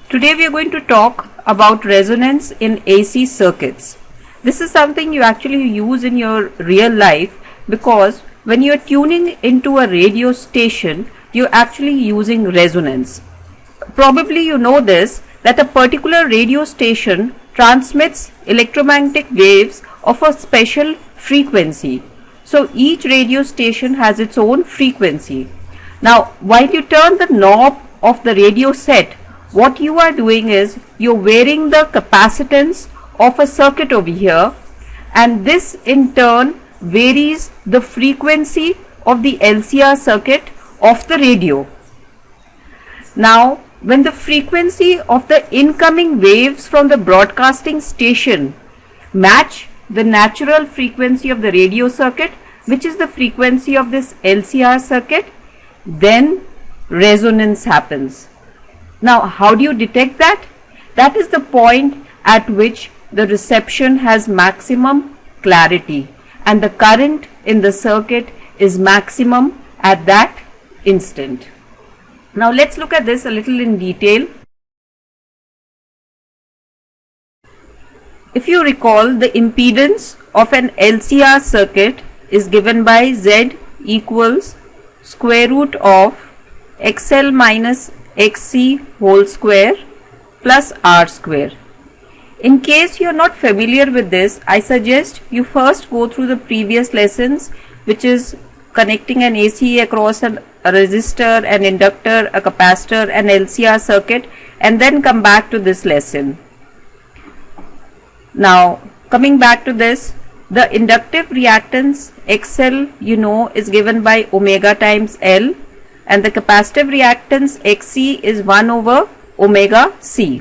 Today we are going to talk about resonance in AC circuits. This is something you actually use in your real life because when you are tuning into a radio station, you're actually using resonance. Probably you know this, that a particular radio station transmits electromagnetic waves of a special frequency. So each radio station has its own frequency. Now while you turn the knob of the radio set, what you are doing is you're varying the capacitance of a circuit over here, and this in turn varies the frequency of the LCR circuit of the radio. Now when the frequency of the incoming waves from the broadcasting station match the natural frequency of the radio circuit, which is the frequency of this LCR circuit, then resonance happens. Now how do you detect that? That is the point at which the reception has maximum clarity and the current in the circuit is maximum at that instant. Now let's look at this a little in detail. If you recall, the impedance of an LCR circuit is given by Z equals square root of XL minus XC whole square plus R square. In case you are not familiar with this, I suggest you first go through the previous lessons, which is connecting an AC across a resistor, an inductor, a capacitor, an LCR circuit, and then come back to this lesson. Now coming back to this, the inductive reactance XL is given by omega times L, and the capacitive reactance XC is 1 over omega C.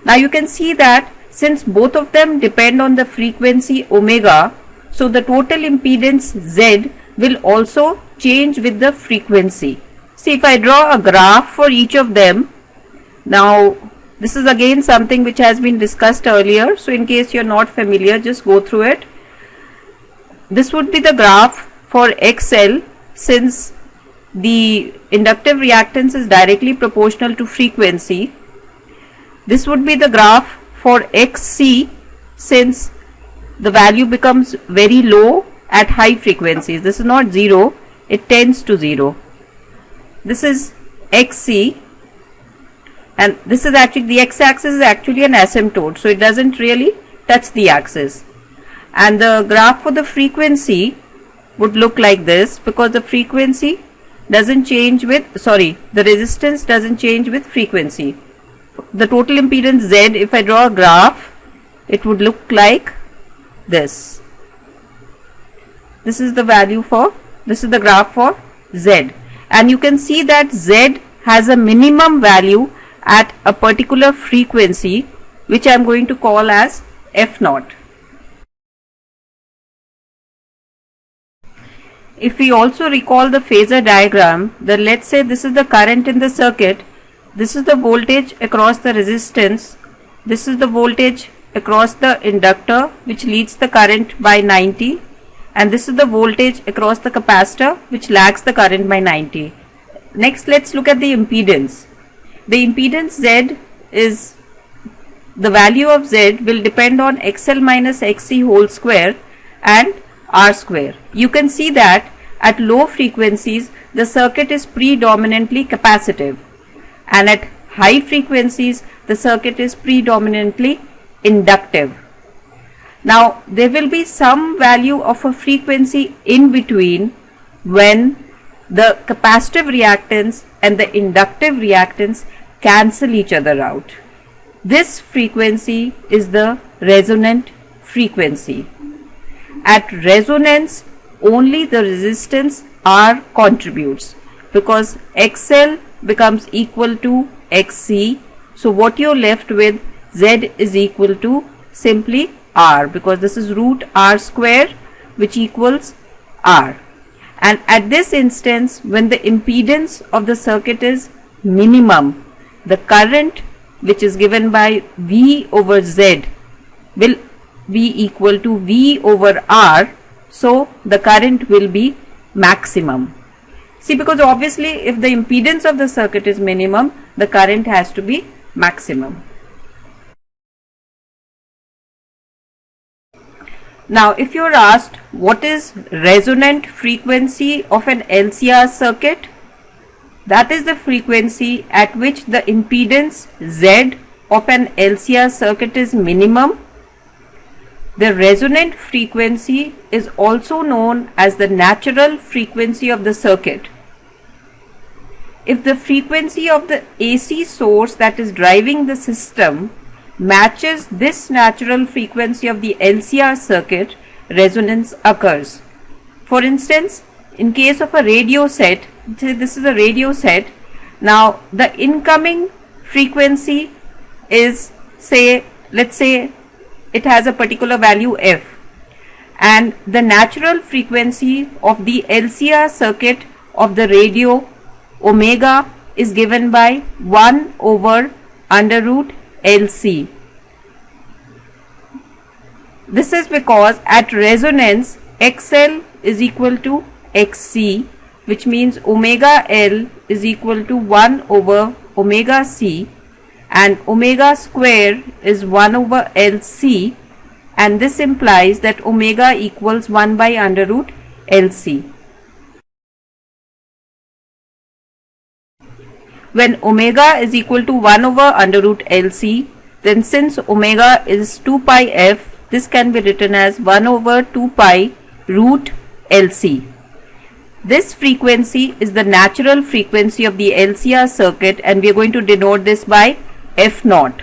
Now you can see that since both of them depend on the frequency omega, so the total impedance Z will also change with the frequency. See, if I draw a graph for each of them, now this is again something which has been discussed earlier, so in case you are not familiar, just go through it. This would be the graph for XL, since the inductive reactance is directly proportional to frequency. This would be the graph for XC, since the value becomes very low at high frequencies. This is not 0, it tends to 0. This is XC, and this is actually, the x-axis is actually an asymptote, so it doesn't really touch the axis. And the graph for the frequency would look like this, because the frequency doesn't change with, the resistance doesn't change with frequency. The total impedance Z, if I draw a graph, it would look like this. This is the value for, this is the graph for Z, and you can see that Z has a minimum value at a particular frequency, which I am going to call as F0. If we also recall the phasor diagram, then let's say this is the current in the circuit, this is the voltage across the resistance, this is the voltage across the inductor which leads the current by 90, and this is the voltage across the capacitor which lags the current by 90. Next, let's look at the impedance. The impedance Z is, the value of Z will depend on XL minus XC whole square and R square. You can see that at low frequencies the circuit is predominantly capacitive, and at high frequencies the circuit is predominantly inductive. Now there will be some value of a frequency in between when the capacitive reactance and the inductive reactance cancel each other out. This frequency is the resonant frequency. At resonance, only the resistance R contributes, because XL becomes equal to XC. So what you're left with, Z is equal to simply R, because this is root R square, which equals R. And at this instance, when the impedance of the circuit is minimum, the current which is given by V over Z will be equal to V over R, so the current will be maximum. See, because obviously if the impedance of the circuit is minimum, the current has to be maximum. Now if you are asked what is resonant frequency of an LCR circuit, that is the frequency at which the impedance Z of an LCR circuit is minimum. The resonant frequency is also known as the natural frequency of the circuit. If the frequency of the AC source that is driving the system matches this natural frequency of the LCR circuit, resonance occurs. For instance, in case of a radio set, say this is a radio set, now the incoming frequency is, say, let's say it has a particular value f, and the natural frequency of the LCR circuit of the radio omega is given by 1 over under root LC. This is because at resonance XL is equal to XC, which means omega L is equal to 1 over omega C, and omega square is 1 over LC, and this implies that omega equals 1 by under root LC. When omega is equal to 1 over under root LC, then since omega is 2 pi f, this can be written as 1 over 2 pi root LC. This frequency is the natural frequency of the LCR circuit, and we are going to denote this by F naught.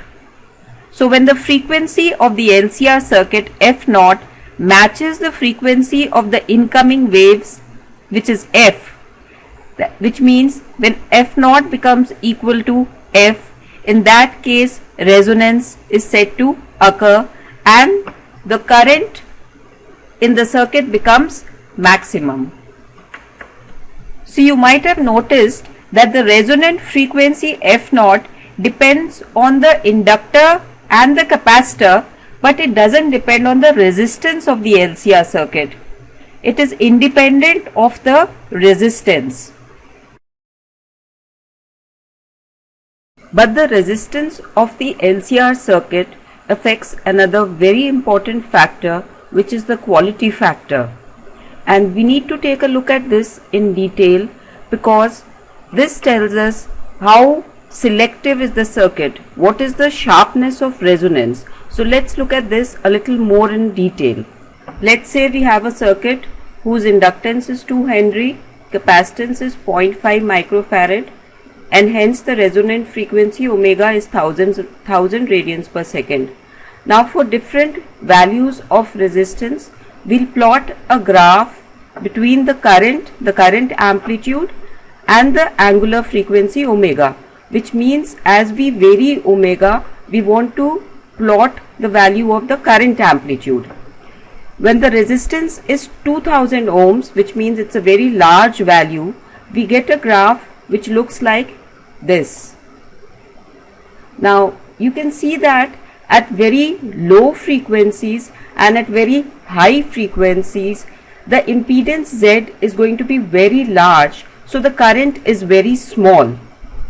So when the frequency of the LCR circuit F naught matches the frequency of the incoming waves, which is F, which means when F naught becomes equal to F, in that case resonance is said to occur and the current in the circuit becomes maximum. So you might have noticed that the resonant frequency F naught depends on the inductor and the capacitor, but it doesn't depend on the resistance of the LCR circuit. It is independent of the resistance. But the resistance of the LCR circuit affects another very important factor, which is the quality factor. And we need to take a look at this in detail, because this tells us how selective is the circuit, what is the sharpness of resonance. So let's look at this a little more in detail. Let's say we have a circuit whose inductance is 2 Henry, capacitance is 0.5 microfarad, and hence the resonant frequency omega is 1000 radians per second. Now for different values of resistance, we'll plot a graph between the current amplitude and the angular frequency omega, which means as we vary omega, we want to plot the value of the current amplitude. When the resistance is 2000 ohms, which means it's a very large value, we get a graph which looks like this. Now you can see that at very low frequencies and at very high frequencies, the impedance Z is going to be very large, so the current is very small.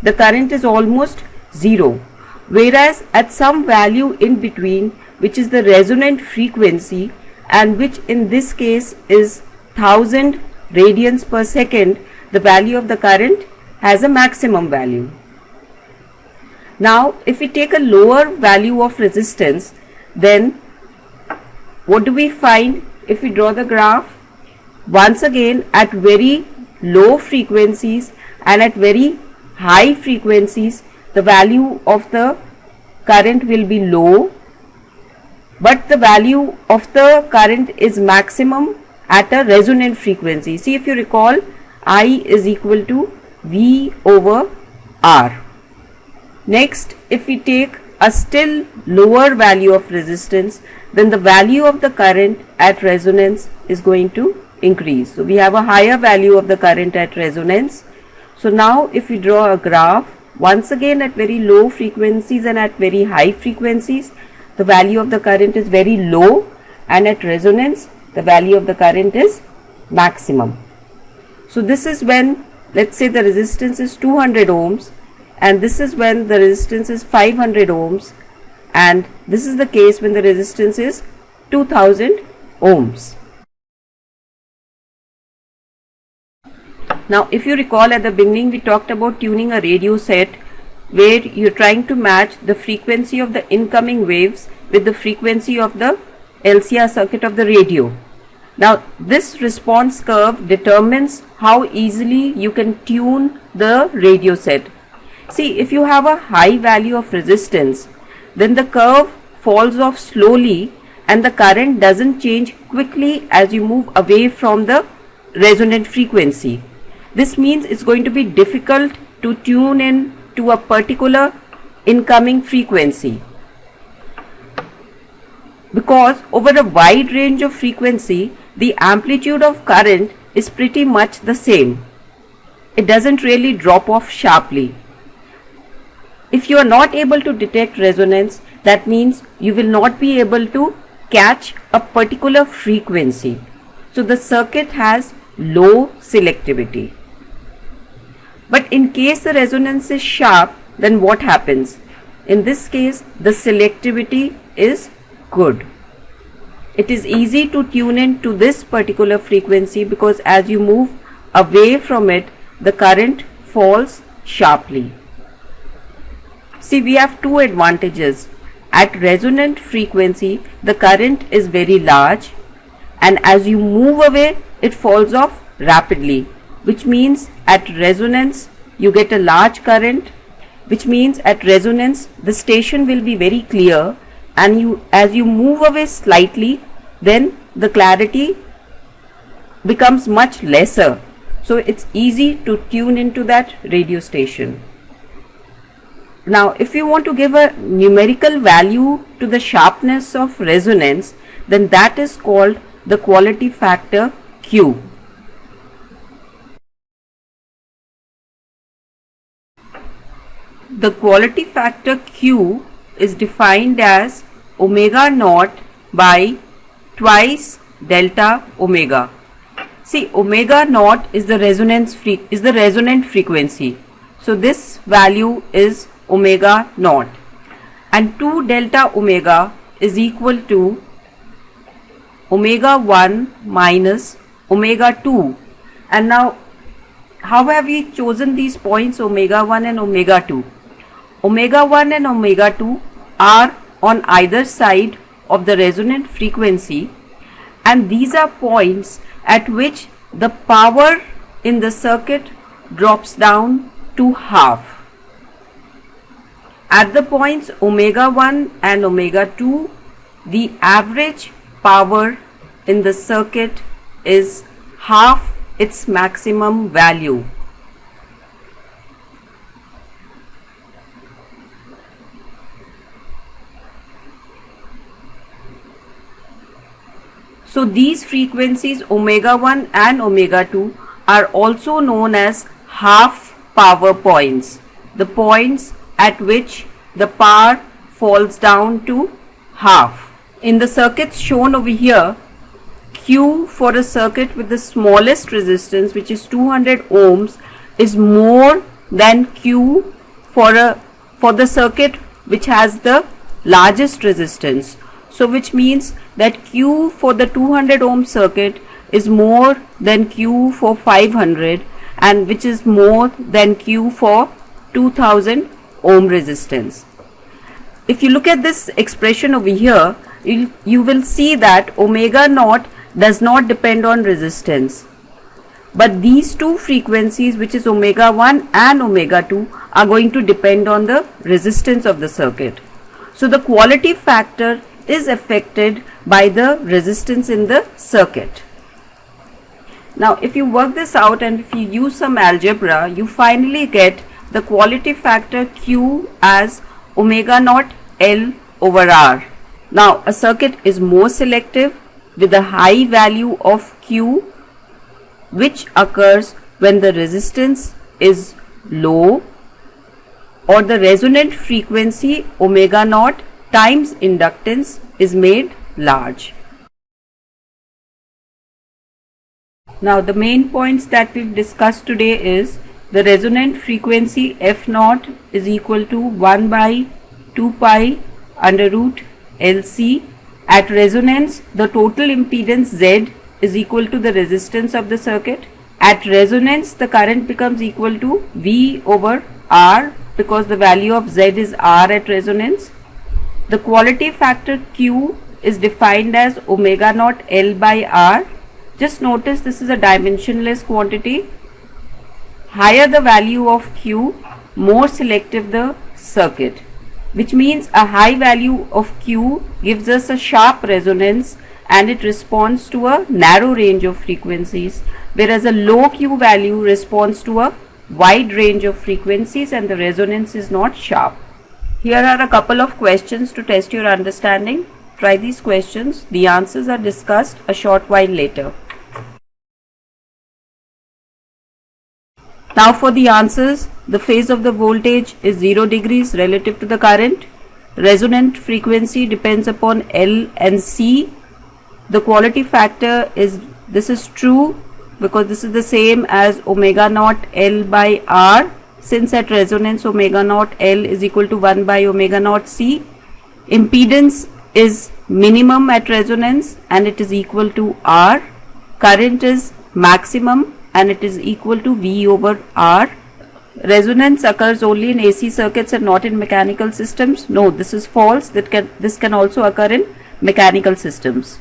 The current is almost zero, whereas at some value in between, which is the resonant frequency, and which in this case is 1000 radians per second, the value of the current has a maximum value. Now if we take a lower value of resistance, then what do we find if we draw the graph? Once again, at very low frequencies and at very high frequencies, the value of the current will be low, but the value of the current is maximum at a resonant frequency. See, if you recall, I is equal to V over R. Next, if we take a still lower value of resistance, then the value of the current at resonance is going to increase. So we have a higher value of the current at resonance. So now if we draw a graph, once again at very low frequencies and at very high frequencies, the value of the current is very low, and at resonance the value of the current is maximum. So this is when, let's say the resistance is 200 ohms. and this is when the resistance is 500 ohms, and this is the case when the resistance is 2000 ohms. Now if you recall, at the beginning we talked about tuning a radio set where you're trying to match the frequency of the incoming waves with the frequency of the LCR circuit of the radio. Now this response curve determines how easily you can tune the radio set. See, if you have a high value of resistance, then the curve falls off slowly and the current doesn't change quickly as you move away from the resonant frequency. This means it's going to be difficult to tune in to a particular incoming frequency, because over a wide range of frequency the amplitude of current is pretty much the same. It doesn't really drop off sharply. If you are not able to detect resonance, that means you will not be able to catch a particular frequency. So the circuit has low selectivity. But in case the resonance is sharp, then what happens? In this case, the selectivity is good. It is easy to tune in to this particular frequency because as you move away from it, the current falls sharply. See, we have two advantages. At resonant frequency, the current is very large, and as you move away, it falls off rapidly, which means at resonance you get a large current, which means at resonance the station will be very clear, and as you move away slightly, then the clarity becomes much lesser. So it's easy to tune into that radio station. Now if you want to give a numerical value to the sharpness of resonance, then that is called the quality factor Q. The quality factor Q is defined as omega naught by twice delta omega. See, omega naught is the resonant frequency. So this value is omega naught, and 2 delta omega is equal to omega 1 minus omega 2. And now how have we chosen these points omega 1 and omega 2? Omega 1 and omega 2 are on either side of the resonant frequency, and these are points at which the power in the circuit drops down to half. At the points omega 1 and omega 2, the average power in the circuit is half its maximum value. So these frequencies omega 1 and omega 2 are also known as half power points, the points at which the power falls down to half. In the circuits shown over here, Q for a circuit with the smallest resistance, which is 200 ohms, is more than Q for the circuit which has the largest resistance. So which means that Q for the 200 ohm circuit is more than Q for 500, and which is more than Q for 2000 ohm resistance. If you look at this expression over here, you will see that omega naught does not depend on resistance, but these two frequencies, which is omega 1 and omega 2, are going to depend on the resistance of the circuit. So the quality factor is affected by the resistance in the circuit. Now if you work this out and if you use some algebra, you finally get the quality factor Q as omega naught L over R. Now a circuit is more selective with a high value of Q, which occurs when the resistance is low or the resonant frequency omega naught times inductance is made large. Now the main points that we've discussed today is the resonant frequency F0 is equal to 1 by 2 pi under root LC. At resonance, the total impedance Z is equal to the resistance of the circuit. At resonance, the current becomes equal to V over R because the value of Z is R at resonance. The quality factor Q is defined as omega naught L by R. Just notice this is a dimensionless quantity. Higher the value of Q, more selective the circuit, which means a high value of Q gives us a sharp resonance and it responds to a narrow range of frequencies, whereas a low Q value responds to a wide range of frequencies and the resonance is not sharp. Here are a couple of questions to test your understanding. Try these questions. The answers are discussed a short while later. Now for the answers, the phase of the voltage is 0 degrees relative to the current. Resonant frequency depends upon L and C. The quality factor is, this is true because this is the same as omega naught L by R, since at resonance omega naught L is equal to 1 by omega naught C. Impedance is minimum at resonance and it is equal to R. Current is maximum and it is equal to V over R. Resonance occurs only in AC circuits and not in mechanical systems. No, this is false. This can also occur in mechanical systems.